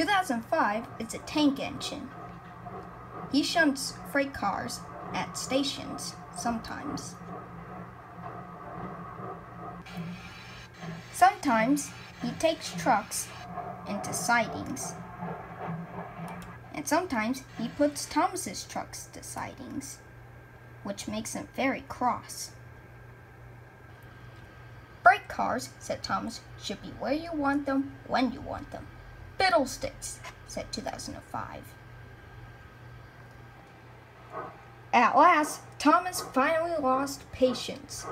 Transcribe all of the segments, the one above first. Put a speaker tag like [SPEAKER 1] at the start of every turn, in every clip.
[SPEAKER 1] 2005 is a tank engine. He shunts freight cars at stations sometimes. Sometimes he takes trucks into sidings. And sometimes he puts Thomas's trucks to sidings, which makes him very cross. Freight cars, said Thomas, should be where you want them, when you want them. Fiddlesticks, said 2005. At last, Thomas finally lost patience.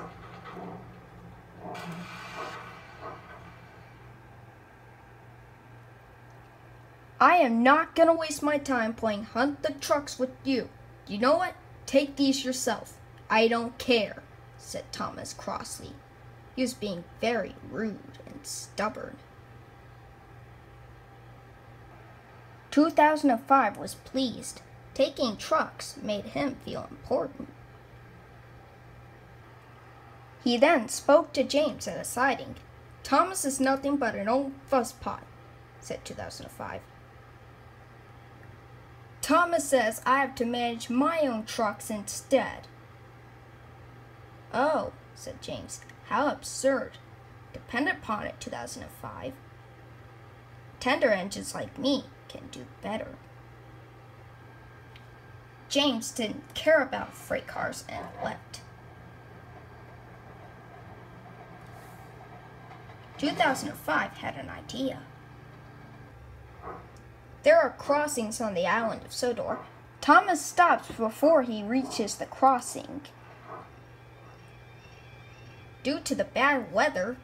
[SPEAKER 1] I am not gonna waste my time playing hunt the trucks with you. You know what? Take these yourself. I don't care, said Thomas crossly. He was being very rude and stubborn. 2005 was pleased. Taking trucks made him feel important. He then spoke to James at a siding. Thomas is nothing but an old fusspot, said 2005. Thomas says I have to manage my own trucks instead. Oh, said James, how absurd. Depend upon it, 2005. Tender engines like me can do better. James didn't care about freight cars and left. 2005 had an idea. There are crossings on the island of Sodor. Thomas stops before he reaches the crossing. Due to the bad weather,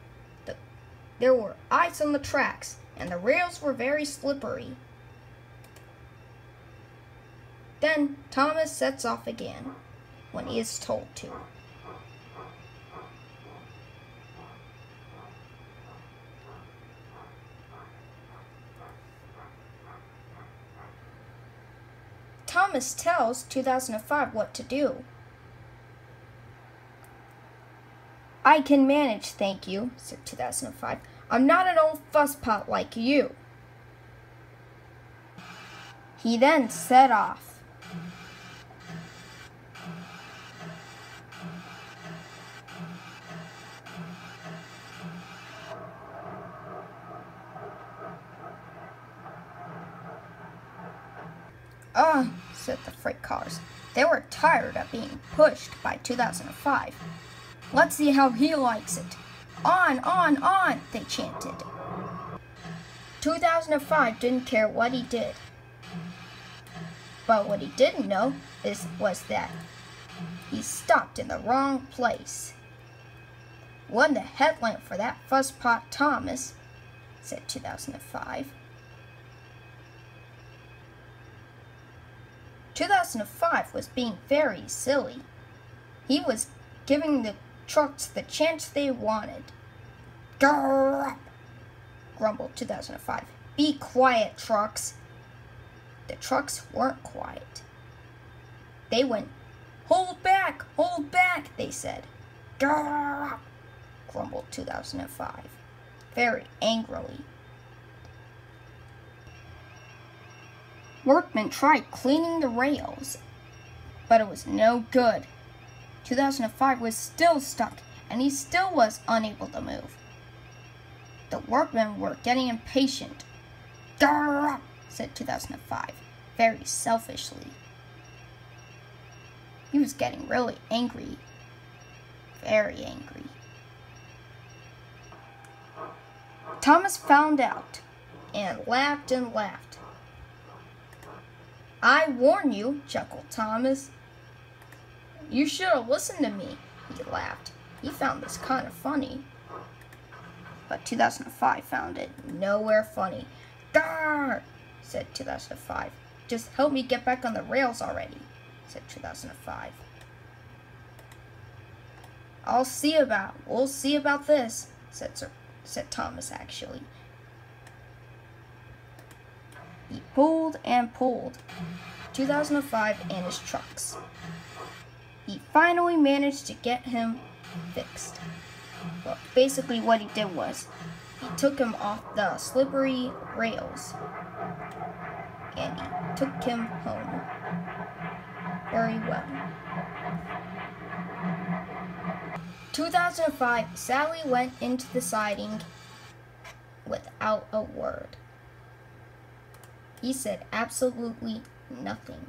[SPEAKER 1] there were ice on the tracks, and the rails were very slippery. Then Thomas sets off again when he is told to. Thomas tells 2005 what to do. I can manage, thank you, said 2005. I'm not an old fusspot like you. He then set off. Said the freight cars. They were tired of being pushed by 2005. Let's see how he likes it. On, they chanted. 2005 didn't care what he did. But what he didn't know was that he stopped in the wrong place. Won the headlamp for that fusspot Thomas, said 2005. 2005 was being very silly. He was giving the trucks the chance they wanted. Grrr! Grumbled 2005. Be quiet, trucks. The trucks weren't quiet. They went, hold back, they said. Grrr! Grumbled 2005, very angrily. Workmen tried cleaning the rails, but it was no good. 2005 was still stuck, and he still was unable to move. The workmen were getting impatient. Grrr! Said 2005, very selfishly. He was getting really angry, very angry. Thomas found out and laughed and laughed. I warn you, chuckled Thomas. You should have listened to me, he laughed. He found this kind of funny. But 2005 found it nowhere funny. Grrr! Said 2005. Just help me get back on the rails already, said 2005. We'll see about this, said Thomas actually. He pulled and pulled, 2005 and his trucks. He finally managed to get him fixed. Well, basically what he did was, He took him off the slippery rails, and he took him home. Very well. 2005, Sally went into the siding without a word. He said absolutely nothing.